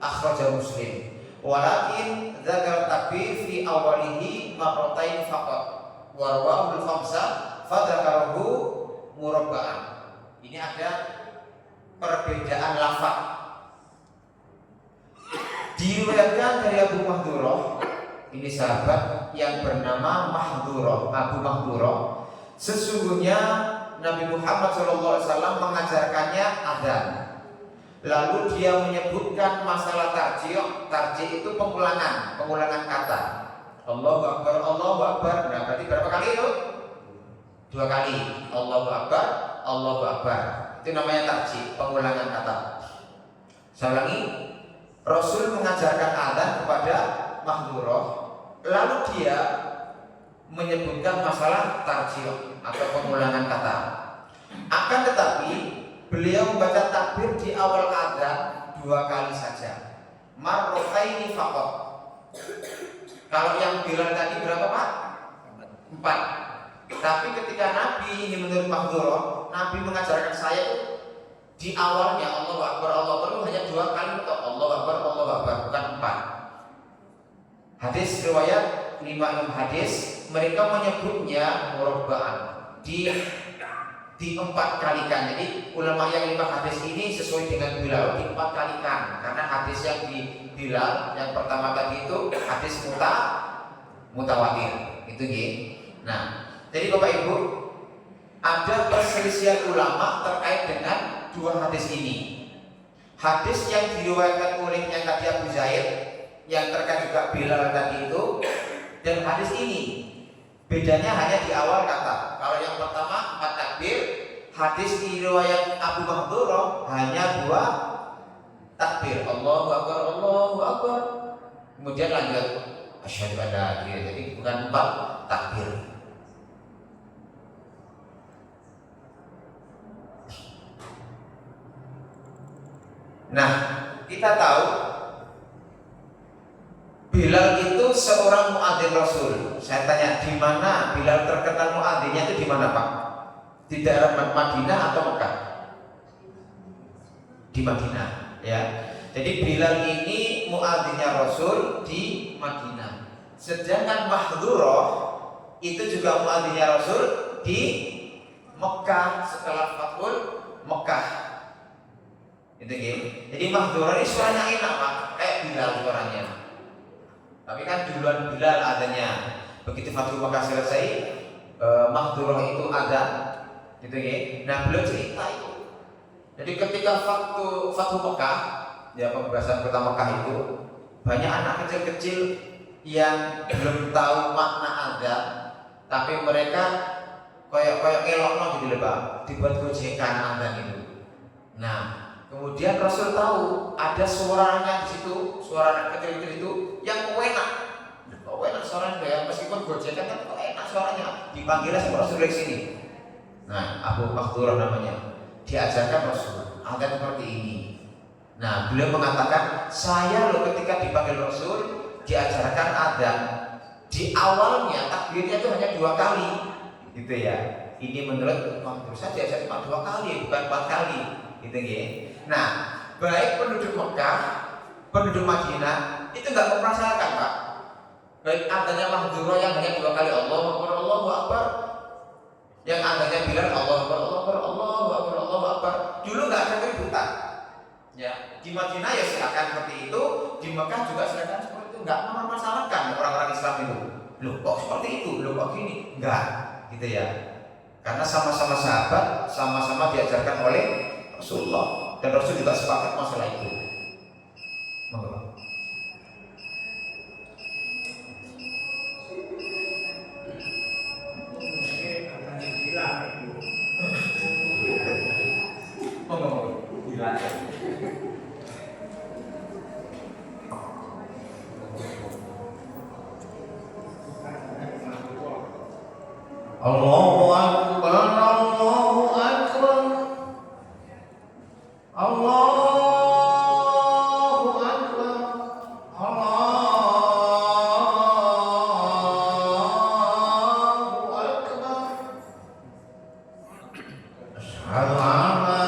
Akhrajah Muslim. Walakin dzakara takbir fi awalihi marratain faqat. Wa rawahul khamsah fadzakarahu murabba'an. Ini ada perbedaan lafaz. Diriwayatkan dari Abu Mahdurah, ini sahabat yang bernama Mahdurah, Abu Mahdurah. Sesungguhnya Nabi Muhammad SAW mengajarkannya adzan. Lalu dia menyebutkan masalah tarjih. Tarjih itu pengulangan kata. Allahu Akbar, Allahu Akbar. Nah, berarti berapa kali itu? 2 kali. Allahu Akbar, Allahu Akbar. Itu namanya tarjih, pengulangan kata. Saya ulangi. Rasul mengajarkan adzan kepada Mahdurah, lalu dia menyebutkan masalah tarjih atau pengulangan kata. Akan tetapi beliau membaca takbir di awal adzan 2 kali saja. Marrataini faqat. Kalau yang Bilal tadi berapa, Pak? 4. Tapi ketika Nabi, ini menurut Mahdurah, Nabi mengajarkan saya itu di awalnya Allahu Akbar, Allahu Akbar itu hanya 2 kali atau Allahu Akbar, bukan 4. Hadis riwayat 5 imam hadis, mereka menyebutnya murabba'an di 4 kalikan. Jadi ulama yang 5 hadis ini sesuai dengan Bilal di 4 kalikan, karena hadis yang di Bilal yang pertama tadi itu hadis mutawatir itu gitu. Nah, jadi Bapak Ibu, ada perselisihan ulama terkait dengan 2 hadis ini. Hadis yang diriwayatkan oleh yang tadi Abu Zaid, yang terkait juga Bilal tadi itu, dan hadis ini bedanya hanya di awal kata. Kalau yang pertama 4 takbir, hadis riwayat Abu Mahdurah hanya 2 takbir. Allahu Akbar, Allahu Akbar. Kemudian lanjut asyhadu an la ilaha illallah. Jadi bukan 4 takbir. Nah, kita tahu Bilal itu seorang muadzin Rasul. Saya tanya, di mana Bilal terkenal muadzinnya itu di mana, Pak? Di daerah Madinah atau Mekah? Di Madinah, ya. Jadi Bilal ini muadzinnya Rasul di Madinah. Sedangkan Mahdurah itu juga muadzinnya Rasul di Mekah setelah Fathul Mekah. Gitu gitu. Jadi Mahdurah ini suaranya enak, Pak, kayak Bilal suaranya. Tapi kan duluan Bilal adanya. Begitu Fathul Mekah selesai, Mahdurah itu ada, gitu gitu. Nah, beliau cerita itu. Jadi ketika Fathul Mekah, ya pembebasan kota Mekah itu, banyak anak kecil-kecil yang belum tahu makna adzan, tapi mereka kayak elokno gitu loh, Pak, dibuat gojekan adzan itu. Nah, kemudian Rasul tahu ada suaranya di situ, suara anak kecil itu yang enak. Enak suaranya ya, meskipun gojekan kan enak suaranya. Dipanggilnya sama Rasul dari sini. Nah, Abu Mahdurah namanya. Diajarkan Rasul adzan seperti ini. Nah, beliau mengatakan, saya loh ketika dipanggil Rasul diajarkan adzan. Di awalnya takbirnya itu hanya 2 kali, gitu ya. Ini menurut Mahdurah saya diajarkan cuma 2 kali, bukan 4 kali. Gitu ya. Nah, baik penduduk Mekah, penduduk Madinah itu nggak mempermasalahkan Pak. Baik adanya mahdhurah yang hanya 2 kali Allahu Akbar, Allahu Akbar, yang adanya bilang Allahu Akbar, Allahu Akbar, Allahu Akbar, Allahu Akbar. Dulu nggak ada keributan. Ya, di Madinah ya silakan seperti itu, di Mekah juga silakan seperti itu, nggak mempermasalahkan orang-orang Islam itu. Loh kok seperti itu, loh kok gini, nggak, gitu ya. Karena sama-sama sahabat, sama-sama diajarkan oleh Rasulullah dan Rasul juga sepakat masalah itu. Monggo. Allahu Akbar, Allahu Akbar, Allahu Akbar, Allahu Akbar. Asyhadu an la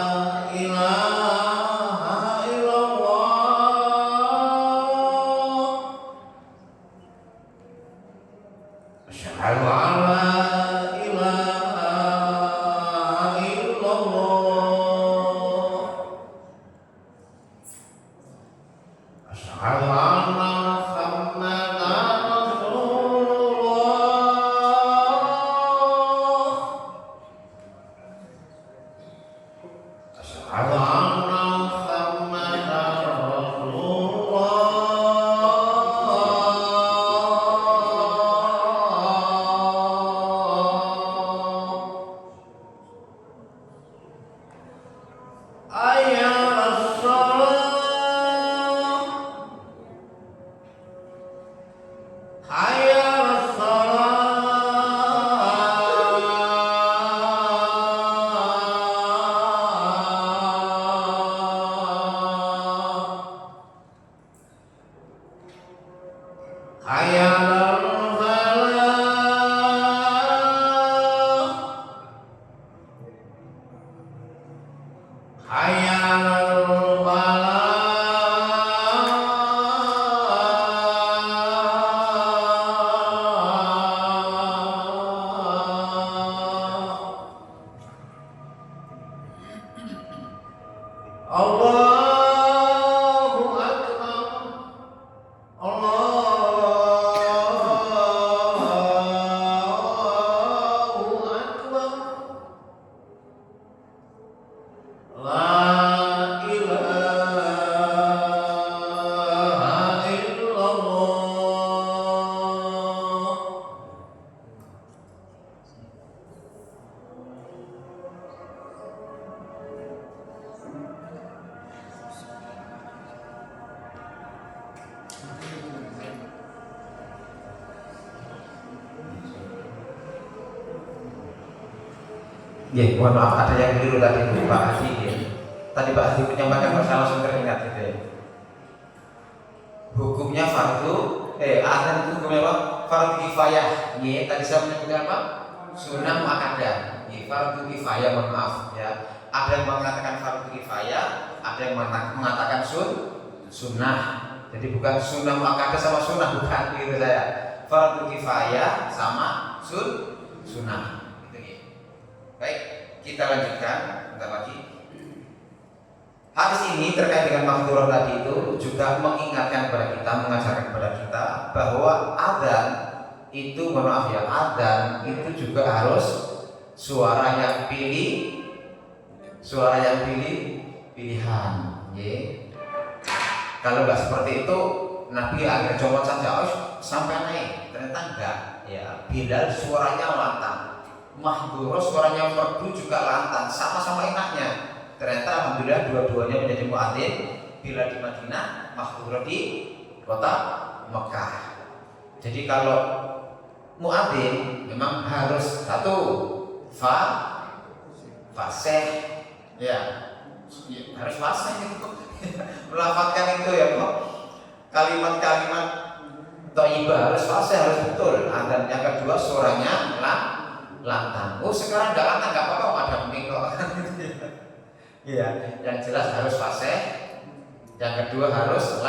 ilaha illallah. Asyhadu an la ya, mohon maaf ada yang keliru tadi Pak Hadi ya. Tadi Pak Hadi menyampaikan saya langsung teringat gitu ya. Hukumnya azan itu hukumnya apa? Fardu kifayah. Ya, tadi saya menyebutkan apa? Sunnah muakkadah. Ya, fardu kifayah, mohon maaf ya. Ada yang mengatakan fardu kifayah, ada yang mengatakan sunnah. Jadi bukan sunnah muakkadah sama sunnah, bukan gitu saya. Fardu kifayah sama sunnah. Baik, kita lanjutkan bentar lagi. Hadis ini terkait dengan mahdhurah tadi itu juga mengingatkan kepada kita, mengajarkan kepada kita bahwa adzan itu, mohon maaf ya, adzan itu juga harus suara yang pilihan. Kalau nggak seperti itu, Nabi akhirnya comot saja, sampai naik, ternyata enggak. Ya, Bilal suaranya lantang. Mahdhurah suaranya merdu juga lantang, sama-sama enaknya. Ternyata alhamdulillah dua-duanya menjadi muadzin, Bilal di Madinah, Mahdhurah di kota Mekah. Jadi kalau muadzin memang harus satu fasih, ya harus fasih itu melafalkan itu ya kok. Kalimat-kalimat thayyibah harus fasih, harus betul. Dan yang kedua suaranya lantang. Oh sekarang nggak lantang, nggak apa-apa, ada mik kok. Iya, yang jelas harus fasih, Yang kedua harus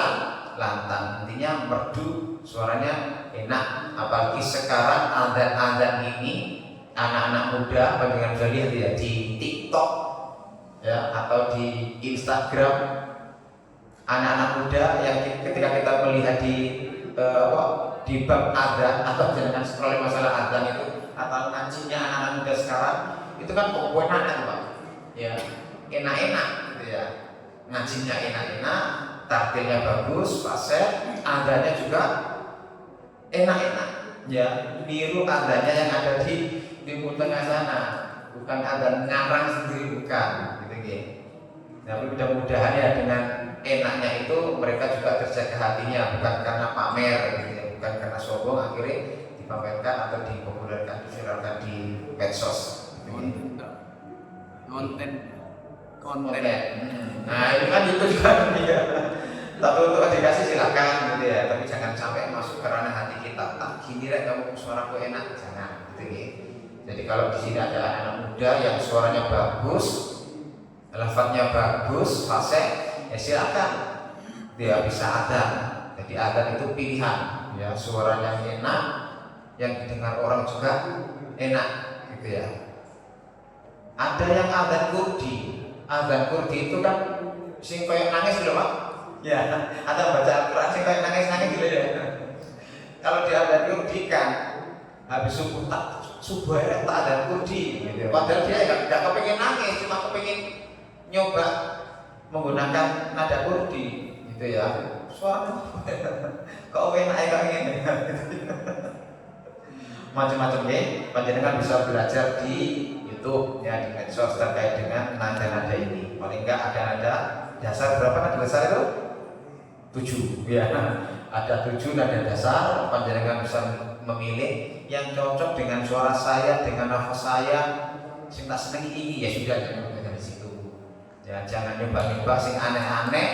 lantang, intinya merdu, suaranya enak. Apalagi sekarang adzan ini anak-anak muda, pandangan bisa lihat ya di TikTok ya atau di Instagram, anak-anak muda yang ketika kita melihat di bab adzan atau jangan scrolling masalah adzan itu atau ngajinya anak-anak muda sekarang itu kan enak kan Pak ya, enak-enak gitu ya, ngajinya enak-enak, takdirnya bagus, fase, adanya juga enak-enak ya, niru adanya yang ada di Timur Tengah sana, bukan ada ngarang sendiri, bukan gitu ya. Tapi mudah-mudahan ya dengan enaknya itu mereka juga terjaga hatinya, bukan karena pamer gitu ya, bukan karena sombong akhirnya dipamerkan atau dipopulerkan, diviralkan di medsos gitu ya. konten. Nah itu kan juga ya. Tapi untuk edukasi silakan gitu ya, tapi jangan sampai masuk ke ranah hati kita. Tak gini lah kamu suaraku enak, jangan gitu ya. Jadi kalau di sini ada anak muda yang suaranya bagus, lafadznya bagus, fasih, ya silakan dia bisa adzan. Jadi adzan itu pilihan, ya suaranya enak, yang didengar orang juga enak, gitu ya. Ada yang adzan kurdi. Adzan kurdi itu kan sing kayak nangis dulu Pak. Ya, ada baca Al-Quran sing kayak nangis-nangis gitu ya. Kalau di adzan kurdi kan habis subuh tak adzan kurdi gitu. Padahal dia enggak kepengen nangis, cuma kepengen nyoba menggunakan nada kurdi gitu ya. Suara kok enak kayak ngene. Macam-macam ya. Panjenengan bisa belajar di YouTube ya, di medsos terkait dengan nada-nada ini. Paling enggak ada nada dasar, berapa nada dasar itu? 7 ya. Ada 7 nada dasar, panjenengan bisa memilih yang cocok dengan suara saya, dengan nafas saya. Sing tak seneng iki ya sudah jangan dari situ. Ya jangan nyoba-nyoba sing aneh-aneh.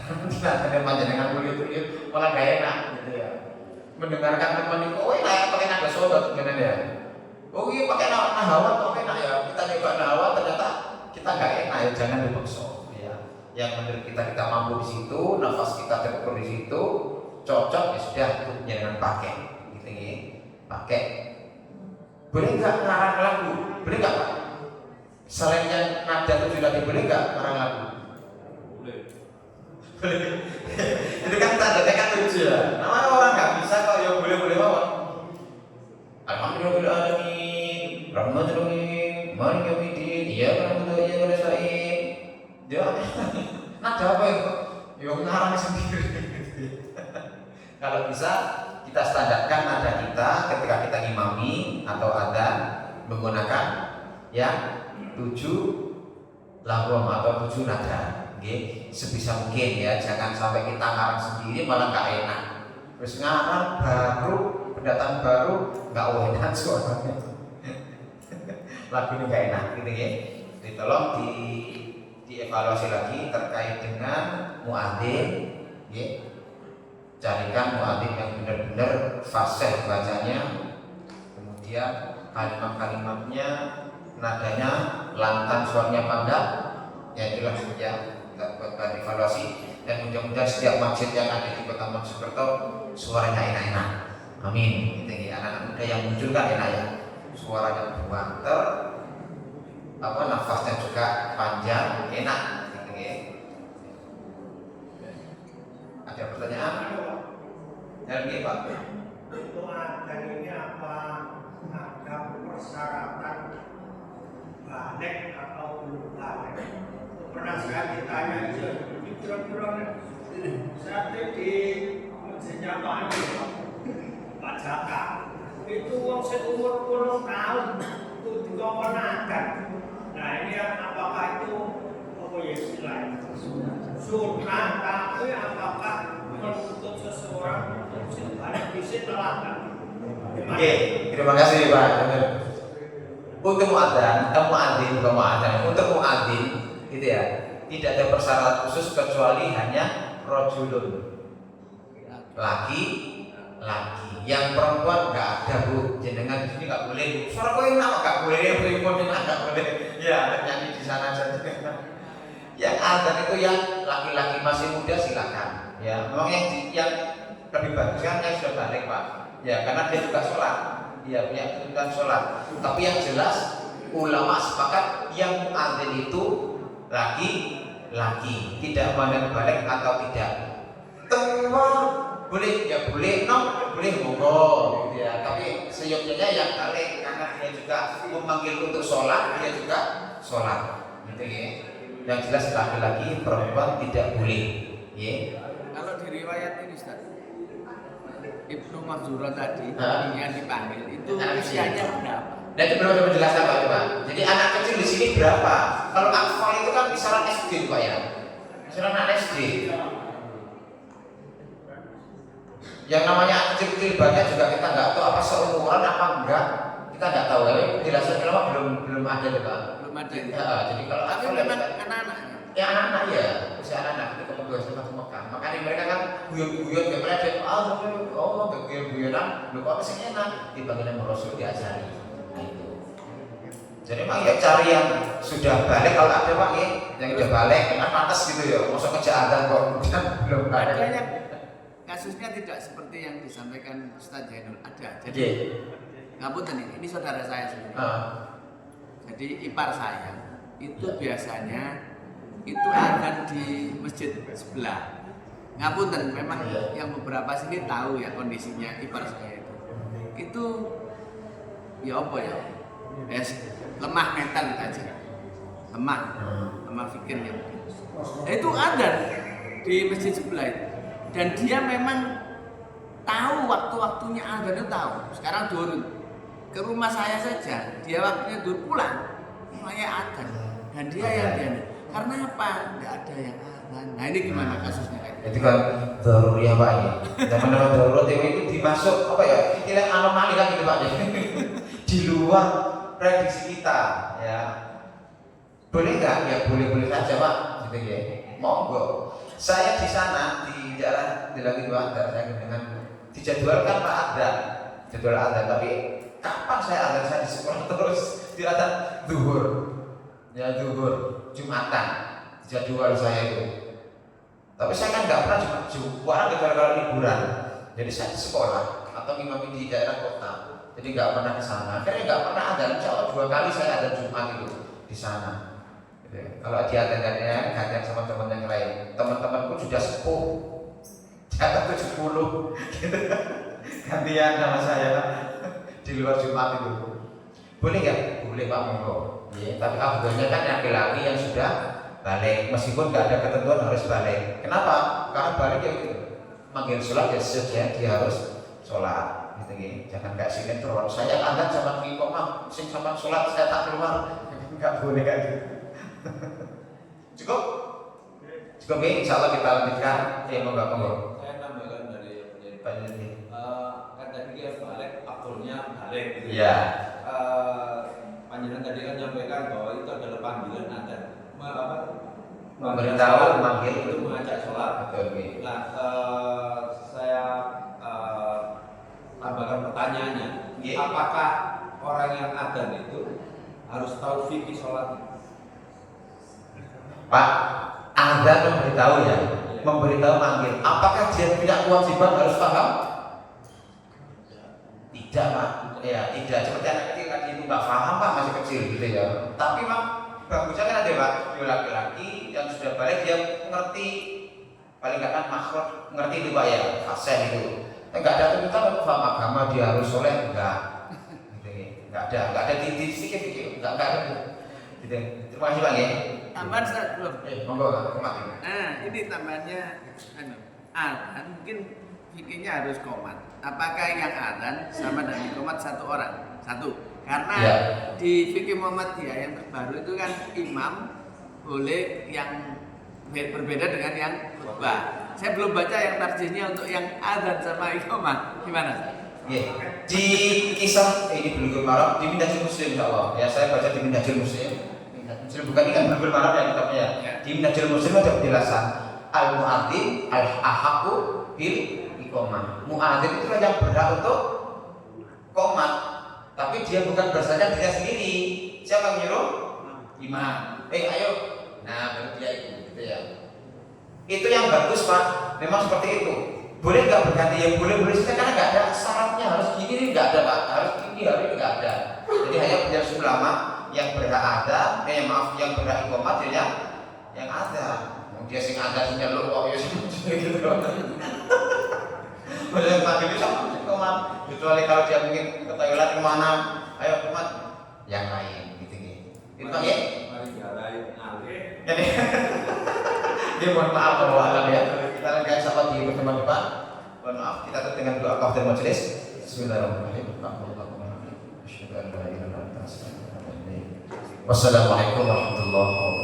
Tidak panjenengan kulit-kulit malah gak enak gitu ya. Mendengarkan teman itu, oh enak pakai nada sodot gimana ya? Oh iya pakai nahawat kok enak ya. Kita nyoba nahawat ternyata kita gak enak ya, jangan dipaksa ya. Yang menurut kita mampu di situ, nafas kita terukur di situ, cocok ya sudah itu jangan pakai gitu ya. Pakai. Boleh nggak ngarang lagu? Boleh nggak Pak? Selain yang nada itu sudah boleh nggak ngarang lagu? Boleh. Itu kan tandanya kan lucu ya. Namanya orang nggak bisa kok ya boleh-boleh mawon. Alhamdulillahirobbilalamin, rahmanirrahim, maliki yaumiddin, iyyaka na'budu wa iyyaka nasta'in. Dia nada apa itu? Ya ngarang sendiri. Kalau bisa kita standarkan nada kita ketika kita imami atau adzan menggunakan yang 7 lafaz atau 7 nada. Okay. Sebisa mungkin ya, jangan sampai kita ngarang sendiri malah nggak enak. Terus ngarang baru, pendatang baru nggak enak suaranya. Lagu ini nggak enak, gitu ya. Tolong dievaluasi lagi terkait dengan muadzin, ya. Carikan muadzin yang benar-benar fasih bacanya, kemudian kalimat-kalimatnya nadanya lantang, suaranya pandang, ya itulah ya. Kita buatkan evaluasi dan mudah-mudahan setiap masjid yang ada di Kota Mojokerto suaranya enak-enak. Amin. Gitu ya, anak-anak muda yang muncul kan enak ya. Suaranya banter, nafasnya juga panjang, enak. Gitu ya. Ada pertanyaan? Ya begini Pak. Itu adzan ini apa ada persyaratan balik atau belum balik? Pernah saya ditanya di kira-kira saya di masjidnya Pak Jaka itu wong seumur 10 tahun itu juga menakan. Nah ini apakah itu apa ya istilahnya sunnah, tapi apakah menuntut seseorang untuk balik bisa teladan? Oke, terima kasih Pak. Untuk muadzin, untuk muadzin gitu ya, tidak ada persyarat khusus kecuali hanya rojulun, laki. Yang perempuan nggak ada Bu, jenengan di sini nggak boleh. Suara kau enak nggak boleh, perempuan nggak boleh. Ya, nyanyi di sana saja. Yang adzan itu yang laki-laki masih muda silakan. Ya, memang yang lebih bagus kan yang sudah balik Pak. Ya, karena dia juga sholat. Ya, punya kedudukan sholat. Tapi yang jelas ulama sepakat yang muadzin itu laki-laki, tidak pandang balik atau tidak. Teman boleh ya boleh, boleh monggo gitu ya. Tapi seyogyanya yang balik karena dia juga memanggil untuk sholat, dia juga sholat. Gitu ya. Yang jelas laki-laki, perempuan tidak boleh. Ya. Kalau di riwayat ini Ustaz, Ibnu Mazurah tadi yang dipanggil itu usianya berapa? Nah itu berapa penjelasan Pak coba? Jadi anak kecil di sini berapa? Kalau atfal itu kan misalnya SD Pak ya, misalnya anak SD. Yang namanya kecil-kecil banyak juga kita nggak tahu apa seumuran apa enggak, kita nggak tahu. Tapi penjelasan ulama belum ada Pak. Belum ada. Ya, jadi kalau Tapi atfal memang anak-anak. ya anak-anak ya, usia anak-anak itu kemudian sama Mekah. Makanya mereka kan guyon-guyon ke mereka, guyon-guyonan, lu kok sih enak di bagian Rasul diajari. Nah, itu. Jadi Pak ya cari yang sudah balik kalau ada Pak ya, yang sudah balik kan pantas gitu ya, masuk kejahatan kok bukan belum ada. Yang kasusnya tidak seperti yang disampaikan Ustaz Jainul ada. Jadi ngapunten ini saudara saya sendiri. Jadi ipar saya itu biasanya itu akan di masjid sebelah. Ngapunten, memang yang beberapa sini tahu ya kondisinya ipar saya itu. Itu ya apa ya? Lemah mental aja. Lemah fikirnya mungkin. Itu ada di masjid sebelah itu. Dan dia memang tahu waktu-waktunya azan itu tahu. Sekarang turun ke rumah saya saja, dia waktunya turun pulang, semuanya azan. Dan dia yang dia. Karena apa? Tidak ada yang azan. Nah ini gimana kasusnya? Itu kan darurat ya Pak ya. Zaman-zaman darurat itu dimasuk apa ya? Istilah anomali kan gitu Pak ya. Di luar prediksi kita ya. Boleh nggak? Ya boleh-boleh saja Pak. Gitu ya. Monggo. Saya di sana di daerah di lagi Pak, daerah saya dengan dijadwalkan Pak adzan. Jadwal adzan tapi kapan saya adzan saya di sekolah terus di adzan zuhur. Ya zuhur. Jumatan jadwal saya itu, tapi saya kan nggak pernah Jumat gara-gara liburan, jadi saya di sekolah atau ngimami di daerah kota, jadi nggak pernah ke sana. Akhirnya nggak pernah ada, insya Allah 2 kali saya ada Jumat itu di sana. Gitu. Kalau diadakannya gantian sama teman yang lain, teman-temanku sudah sepuh, di atas 70, gitu. Gantian sama saya di luar Jumat itu. Boleh nggak? Boleh Pak monggo. Ya, tapi afdolnya kan laki-laki yang sudah balik, meskipun nggak ada ketentuan harus balik. Kenapa? Karena balik ya gitu. Manggil sholat ya saja dia harus sholat. Gitu ya. Jangan kayak sinetron. Saya kangen sama Kikomah, sing sama sholat saya tak keluar. Nggak boleh kayak gitu. Cukup? Cukup ya. Insya Allah kita lanjutkan. Ya monggo. Saya tambahkan dari Pak Yudi. kan tadi dia balik, afdolnya balik. Gitu. Iya. Panjenengan tadi kan menyampaikan bahwa itu adalah panggilan adzan. Memberitahu, memanggil itu mengajak sholat. Betul. Nah, saya tambahkan pertanyaannya, apakah orang yang adzan itu harus tahu fikih sholat? Pak, adzan memberitahu ya, memberitahu manggil. Apakah dia punya kewajiban harus paham? Tidak Pak. Ya tidak, seperti anak kecil tadi itu nggak paham Pak, masih kecil gitu ya. Tapi Pak, bagusnya kan ada Pak, dia laki-laki yang sudah balik dia ngerti, paling nggak kan makhluk ngerti itu Pak ya, fasih itu. Nggak ada tuntutan untuk paham agama dia harus soleh enggak, gitu ya. Nggak ada di sikit gitu, nggak ada. Gitu. Terima kasih Pak ya. Tambahan Ustaz belum? Monggo Pak. Nah ini tambahannya, azan mungkin fikirnya harus qomat. Apakah yang azan sama dan qomat satu orang? Satu. Karena di fikih Muhammadiyah yang terbaru itu kan imam boleh yang berbeda dengan yang khutbah. Saya belum baca yang tarjihnya untuk yang azan sama iqamah. Gimana? Di kisah ini Bulughul Maram di Minhajul Muslim insyaallah. Ya saya baca di Minhajul Muslim. Muslim bukan ini kan Bulughul Maram yang kitabnya. Di Minhajul Muslim ada penjelasan al-mu'adzin al-ahaqu bil iqamah. Muadzin itu yang berhak untuk qomat, tapi dia bukan berdasarkan dirinya sendiri. Siapa yang nyuruh? Imam. Ayo. Nah, baru dia itu gitu ya. Itu yang bagus Pak, memang seperti itu. Boleh nggak berganti? Ya boleh saja karena nggak ada syaratnya harus gini, nggak ada Pak, harus gini, harus nggak ada. Jadi hanya majelis ulama yang berhak ada, yang berhak iqamah dia yang ada. Dia sing ada sing nyeluk kok ya gitu. Majelis taklim itu sama iqamah, kecuali kalau dia mungkin ke toilet kemana, ayo iqamah yang lain gitu. Itu Pak ya. Mari jalain alih. Jadi dia mohon maaf bahwa alam ya. Kita akan sahabat di pertemuan depan. Mohon maaf, kita tutup dengan doa kafir majelis. Bismillahirrahmanirrahim. Wassalamualaikum warahmatullahi wabarakatuh.